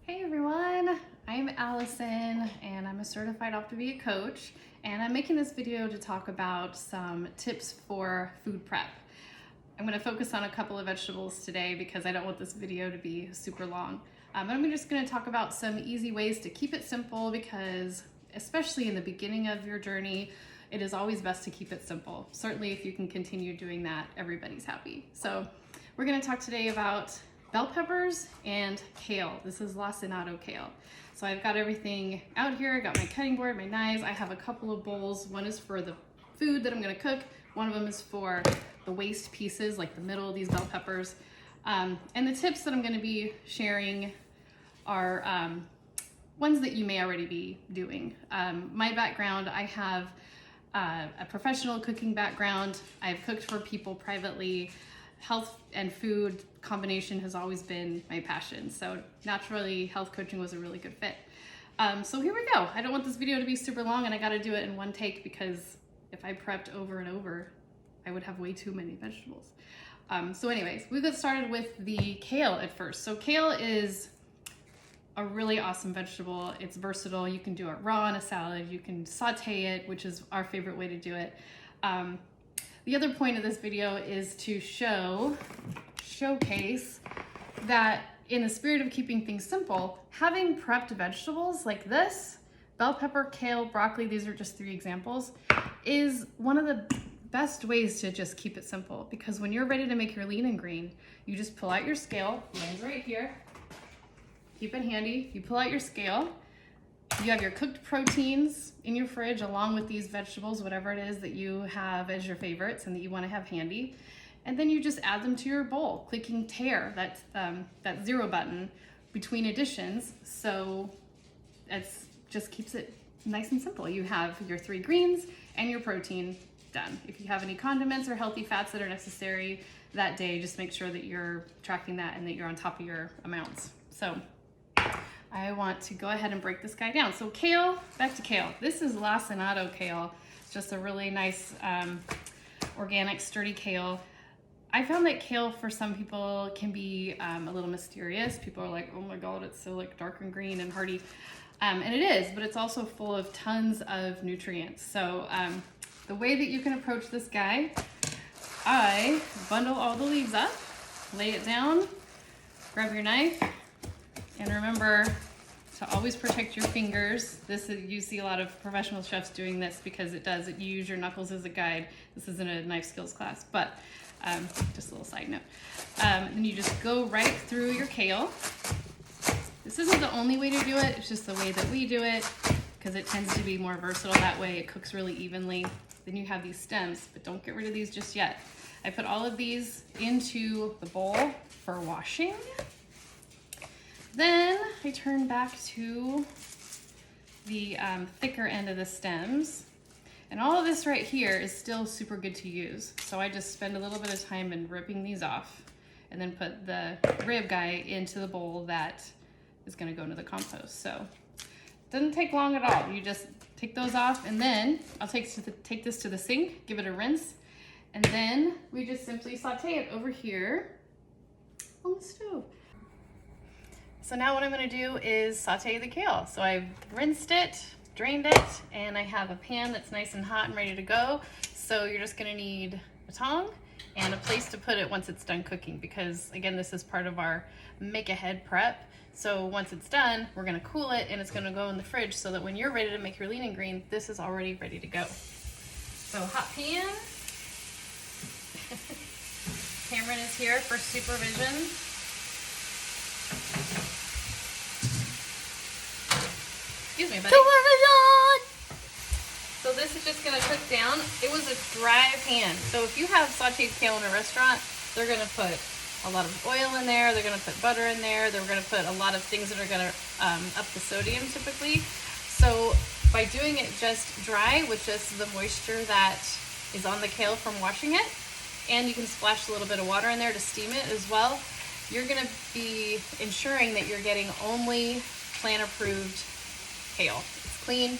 Hey everyone, I'm Allison and I'm a certified Optavia coach, and I'm making this video to talk about some tips for food prep. I'm going to focus on a couple of vegetables today because I don't want this video to be super long. But I'm just going to talk about some easy ways to keep it simple because especially in the beginning of your journey, it is always best to keep it simple. Certainly if you can continue doing that, everybody's happy. So we're going to talk today about bell peppers and kale. This is lacinato kale. So I've got everything out here. I got my cutting board, my knives. I have a couple of bowls. One is for the food that I'm gonna cook. One of them is for the waste pieces, like the middle of these bell peppers. And the tips that I'm gonna be sharing are ones that you may already be doing. My background, I have a professional cooking background. I've cooked for people privately. Health and food combination has always been my passion. So naturally, health coaching was a really good fit. So here we go. I don't want this video to be super long and I gotta do it in one take because if I prepped over and over, I would have way too many vegetables. So anyways, we get started with the kale at first. So kale is a really awesome vegetable. It's versatile. You can do it raw in a salad. You can saute it, which is our favorite way to do it. The other point of this video is to showcase that in the spirit of keeping things simple, having prepped vegetables like this, bell pepper, kale, broccoli, these are just 3 examples, is one of the best ways to just keep it simple. Because when you're ready to make your lean and green, you just pull out your scale, mine's right here, keep it handy, you pull out your scale, you have your cooked proteins in your fridge along with these vegetables, whatever it is that you have as your favorites and that you want to have handy. And then you just add them to your bowl, clicking tear, that 0 button between additions. So it just keeps it nice and simple. You have your 3 greens and your protein done. If you have any condiments or healthy fats that are necessary that day, just make sure that you're tracking that and that you're on top of your amounts. So I want to go ahead and break this guy down. So kale, back to kale. This is lacinato kale. It's just a really nice organic sturdy kale. I found that kale for some people can be a little mysterious. People are like, oh my God, it's so like dark and green and hearty. And it is, but it's also full of tons of nutrients. So the way that you can approach this guy, I bundle all the leaves up, lay it down, grab your knife, and remember to always protect your fingers. You see a lot of professional chefs doing this because you use your knuckles as a guide. This isn't a knife skills class, but just a little side note. And you just go right through your kale. This isn't the only way to do it, it's just the way that we do it because it tends to be more versatile that way. It cooks really evenly. Then you have these stems, but don't get rid of these just yet. I put all of these into the bowl for washing. Then I turn back to the thicker end of the stems. And all of this right here is still super good to use. So I just spend a little bit of time in ripping these off and then put the rib guy into the bowl that is gonna go into the compost. So it doesn't take long at all. You just take those off and then I'll take this to the sink, give it a rinse, and then we just simply saute it over here on the stove. So now what I'm gonna do is saute the kale. So I've rinsed it, drained it, and I have a pan that's nice and hot and ready to go. So you're just gonna need a tong and a place to put it once it's done cooking because again, this is part of our make ahead prep. So once it's done, we're gonna cool it and it's gonna go in the fridge so that when you're ready to make your lean and green, this is already ready to go. So hot pan. Cameron is here for supervision. Excuse me, buddy. So this is just gonna cook down. It was a dry pan. So if you have sauteed kale in a restaurant, they're gonna put a lot of oil in there. They're gonna put butter in there. They're gonna put a lot of things that are gonna up the sodium typically. So by doing it just dry with just the moisture that is on the kale from washing it, and you can splash a little bit of water in there to steam it as well, you're gonna be ensuring that you're getting only plant approved kale. It's clean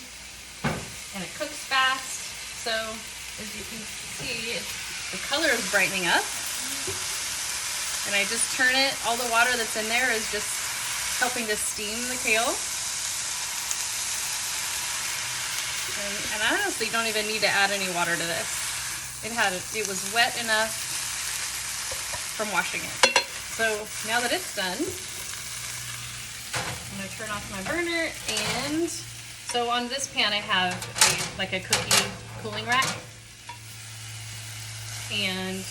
and it cooks fast. So as you can see, the color is brightening up. And I just turn it, all the water that's in there is just helping to steam the kale. And I honestly don't even need to add any water to this. It was wet enough from washing it. So now that it's done, I'm gonna turn off my burner. And so on this pan I have like a cookie cooling rack, and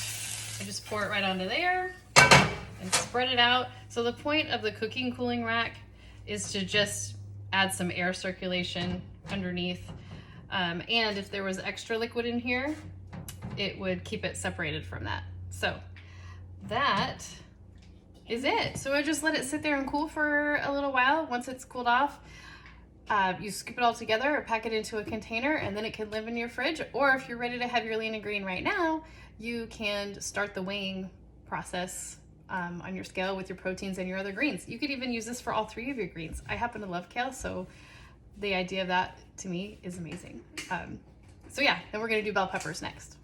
I just pour it right onto there and spread it out. So the point of the cooking cooling rack is to just add some air circulation underneath. And if there was extra liquid in here, it would keep it separated from that. So that is it. So I just let it sit there and cool for a little while. Once it's cooled off, you scoop it all together or pack it into a container, and then it can live in your fridge. Or if you're ready to have your lean and green right now, you can start the weighing process on your scale with your proteins and your other greens. You could even use this for all 3 of your greens. I happen to love kale, so the idea of that to me is amazing. So yeah, then we're gonna do bell peppers next.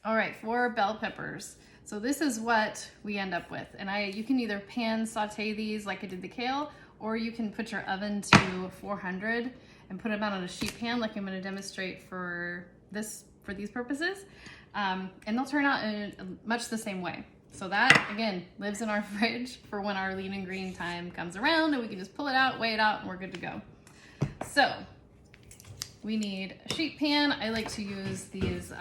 All right, for bell peppers. So this is what we end up with. And you can either pan saute these like I did the kale, or you can put your oven to 400 and put them out on a sheet pan like I'm gonna demonstrate for these purposes. And they'll turn out in much the same way. So that, again, lives in our fridge for when our lean and green time comes around, and we can just pull it out, weigh it out, and we're good to go. So we need a sheet pan. I like to use these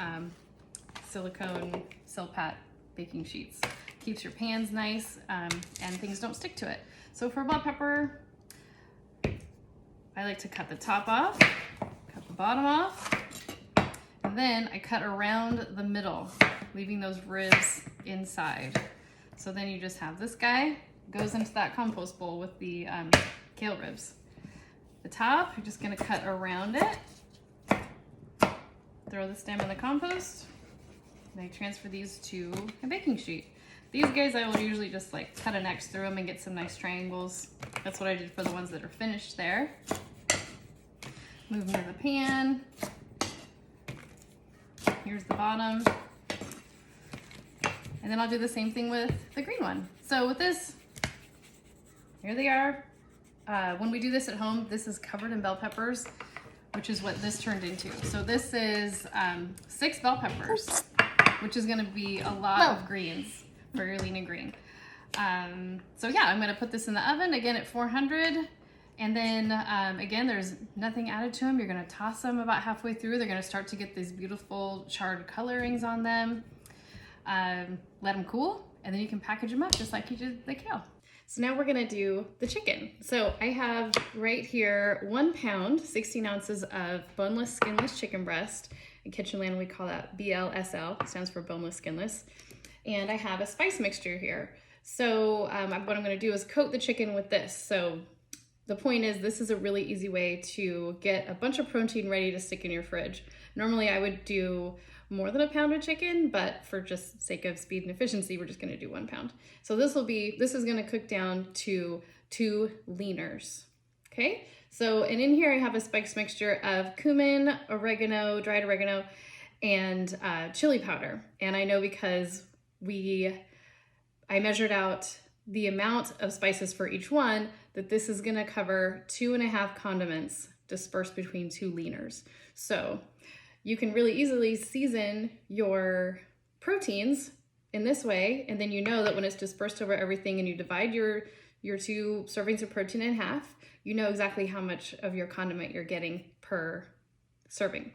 silicone Silpat baking sheets. Keeps your pans nice, and things don't stick to it. So for bell pepper, I like to cut the top off, cut the bottom off, and then I cut around the middle, leaving those ribs inside. So then you just have this guy, goes into that compost bowl with the kale ribs. The top, you're just gonna cut around it, throw the stem in the compost, and I transfer these to a baking sheet. These guys I will usually just like cut an X through them and get some nice triangles. That's what I did for the ones that are finished there. Move them to the pan. Here's the bottom. And then I'll do the same thing with the green one. So with this, here they are. When we do this at home, this is covered in bell peppers, which is what this turned into. So this is 6 bell peppers, which is gonna be a lot of greens for your lean and green. So yeah, I'm gonna put this in the oven, again at 400. And then again, there's nothing added to them. You're gonna toss them about halfway through. They're gonna start to get these beautiful charred colorings on them. Let them cool, and then you can package them up just like you did the kale. So now we're gonna do the chicken. So I have right here 1 pound, 16 ounces of boneless, skinless chicken breast. In Kitchenland, we call that BLSL, stands for boneless, skinless. And I have a spice mixture here. So what I'm gonna do is coat the chicken with this. So the point is, this is a really easy way to get a bunch of protein ready to stick in your fridge. Normally I would do more than 1 pound of chicken, but for just sake of speed and efficiency, we're just gonna do 1 pound. So this is gonna cook down to 2 leaners, okay? So, and in here I have a spice mixture of cumin, oregano, dried oregano, and chili powder. And I know because I measured out the amount of spices for each one, that this is gonna cover 2.5 condiments dispersed between 2 leaners. So you can really easily season your proteins in this way, and then you know that when it's dispersed over everything and you divide your 2 servings of protein in half, you know exactly how much of your condiment you're getting per serving.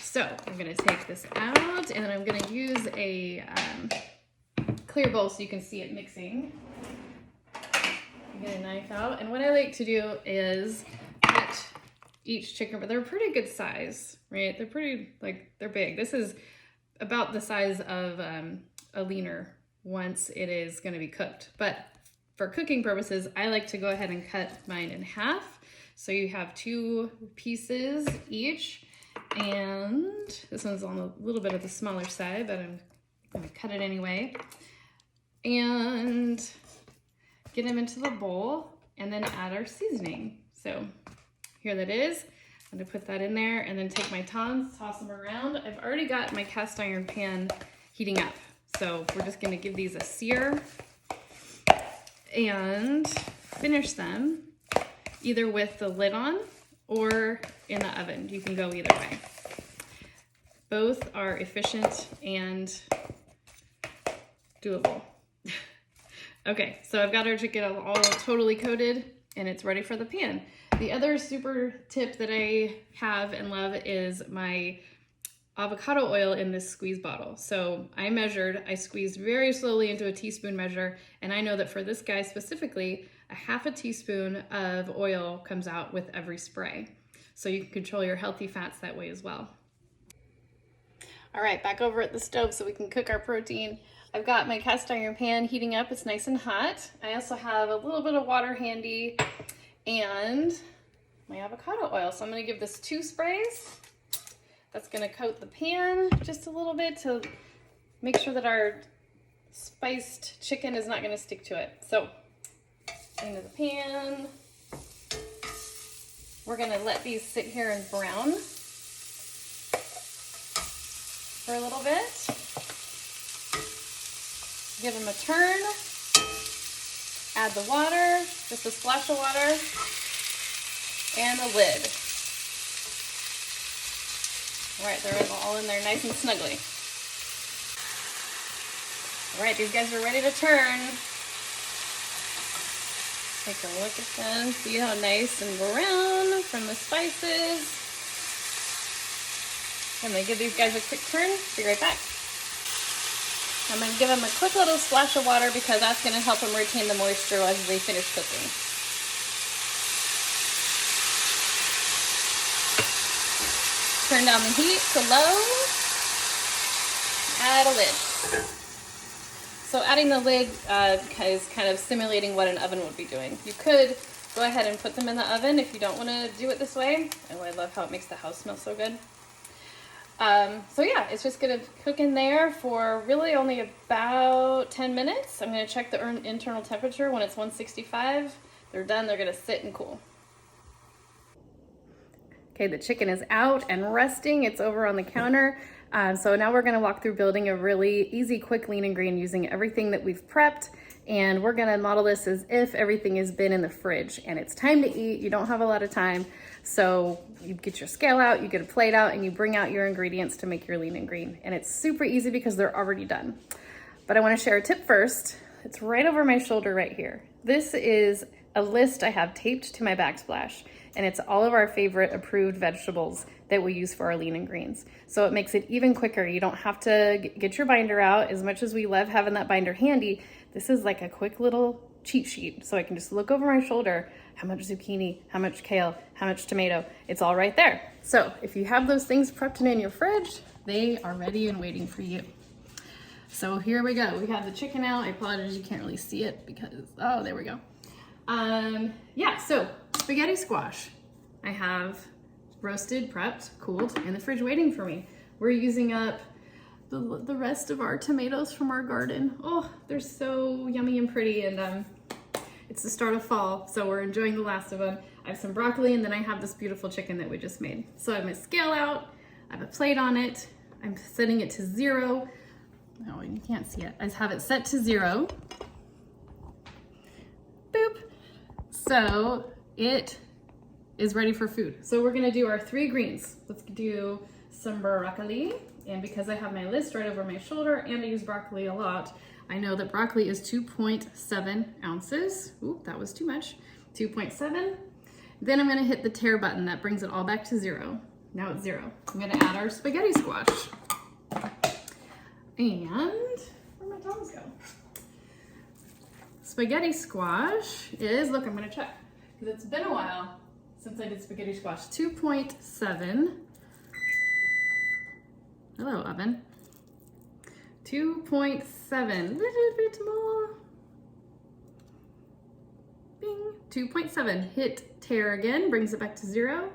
So I'm gonna take this out, and then I'm gonna use a clear bowl so you can see it mixing. Get a knife out, and what I like to do is cut each chicken, but they're pretty good size, right? They're pretty, they're big. This is about the size of a leaner once it is gonna be cooked. But for cooking purposes, I like to go ahead and cut mine in half. So you have 2 pieces each, and this one's on a little bit of the smaller side, but I'm gonna cut it anyway. And get them into the bowl, and then add our seasoning. So here that is. I'm gonna put that in there, and then take my tongs, toss them around. I've already got my cast iron pan heating up. So we're just gonna give these a sear. And finish them either with the lid on or in the oven. You can go either way. Both are efficient and doable. Okay, so I've got our chicken all totally coated and it's ready for the pan. The other super tip that I have and love is my avocado oil in this squeeze bottle. So I squeezed very slowly into a teaspoon measure, and I know that for this guy specifically, a half a teaspoon of oil comes out with every spray. So you can control your healthy fats that way as well. All right, back over at the stove so we can cook our protein. I've got my cast iron pan heating up. It's nice and hot. I also have a little bit of water handy and my avocado oil. So I'm gonna give this 2 sprays. That's gonna coat the pan just a little bit to make sure that our spiced chicken is not gonna stick to it. So into the pan. We're gonna let these sit here and brown for a little bit. Give them a turn. Add the water, just a splash of water, and a lid. All right, they're all in there nice and snugly. All right, these guys are ready to turn. Take a look at them. See how nice and brown from the spices. I'm gonna give these guys a quick turn. Be right back. I'm gonna give them a quick little splash of water because that's gonna help them retain the moisture as they finish cooking. Turn down the heat to low. Add a lid. So adding the lid is kind of simulating what an oven would be doing. You could go ahead and put them in the oven if you don't want to do it this way. Oh, I love how it makes the house smell so good. So yeah, it's just gonna cook in there for really only about 10 minutes. I'm gonna check the internal temperature. When it's 165, they're done. They're gonna sit and cool. Okay, the chicken is out and resting. It's over on the counter. So now we're gonna walk through building a really easy, quick, lean and green using everything that we've prepped. And we're gonna model this as if everything has been in the fridge and it's time to eat. You don't have a lot of time. So you get your scale out, you get a plate out, and you bring out your ingredients to make your lean and green. And it's super easy because they're already done. But I wanna share a tip first. It's right over my shoulder right here. This is a list I have taped to my backsplash, and it's all of our favorite approved vegetables that we use for our lean and greens. So it makes it even quicker. You don't have to get your binder out. As much as we love having that binder handy, this is like a quick little cheat sheet. So I can just look over my shoulder, how much zucchini, how much kale, how much tomato, it's all right there. So if you have those things prepped and in your fridge, they are ready and waiting for you. So here we go. We have the chicken out. I apologize, you can't really see it because, oh, there we go. Yeah, so spaghetti squash. I have roasted, prepped, cooled, in the fridge waiting for me. We're using up the rest of our tomatoes from our garden. Oh, they're so yummy and pretty, and it's the start of fall, so we're enjoying the last of them. I have some broccoli, and then I have this beautiful chicken that we just made. So I have my scale out, I have a plate on it, I'm setting it to 0. No, you can't see it. I have it set to 0. Boop. So it is ready for food. So we're gonna do our 3 greens. Let's do some broccoli. And because I have my list right over my shoulder and I use broccoli a lot, I know that broccoli is 2.7 ounces. Ooh, that was too much. 2.7. Then I'm gonna hit the tear button. That brings it all back to 0. Now it's 0. I'm gonna add our spaghetti squash. And where'd my tongs go? Spaghetti squash is, look, I'm gonna check, because it's been a while since I did spaghetti squash. 2.7. Hello, oven. 2.7, little bit more. Bing, 2.7. Hit tear again, brings it back to 0.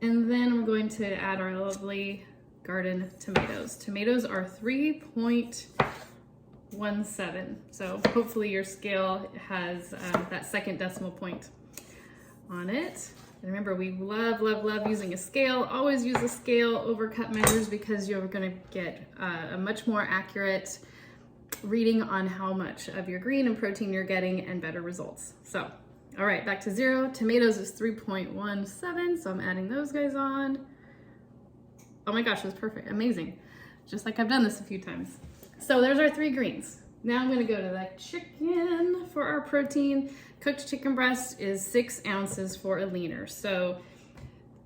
And then I'm going to add our lovely garden tomatoes. Tomatoes are 3.17. So hopefully your scale has that second decimal point on it. And remember, we love, love, love using a scale. Always use a scale over cup measures because you're gonna get a much more accurate reading on how much of your green and protein you're getting and better results. So All right, back to 0. Tomatoes is 3.17, so I'm adding those guys on. Oh my gosh, that's perfect, amazing. Just like I've done this a few times. So there's our 3 greens. Now I'm gonna go to the chicken for our protein. Cooked chicken breast is 6 ounces for a leaner. So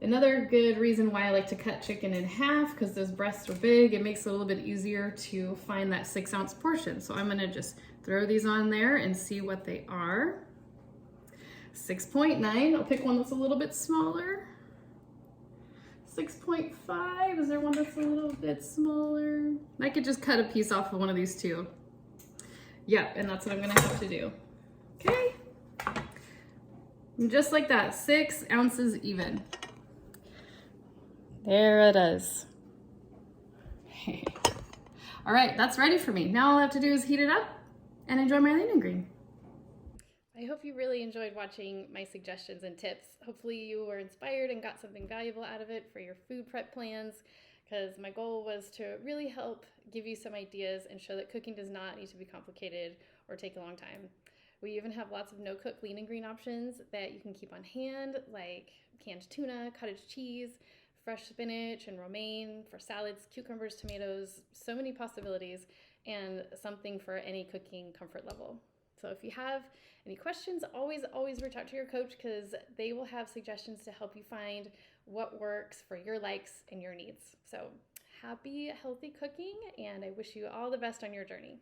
another good reason why I like to cut chicken in half, because those breasts are big, it makes it a little bit easier to find that 6-ounce portion. So I'm gonna just throw these on there and see what they are. 6.9, I'll pick one that's a little bit smaller. 6.5, is there one that's a little bit smaller? I could just cut a piece off of one of these too. Yep, and that's what I'm gonna have to do. Okay, and just like that, 6 ounces even. There it is. All right, that's ready for me. Now all I have to do is heat it up and enjoy my lean and green. I hope you really enjoyed watching my suggestions and tips. Hopefully you were inspired and got something valuable out of it for your food prep plans, because my goal was to really help give you some ideas and show that cooking does not need to be complicated or take a long time. We even have lots of no-cook lean and green options that you can keep on hand, like canned tuna, cottage cheese, fresh spinach and romaine for salads, cucumbers, tomatoes, so many possibilities, and something for any cooking comfort level. So if you have any questions, always reach out to your coach, because they will have suggestions to help you find what works for your likes and your needs. So happy, healthy cooking, and I wish you all the best on your journey.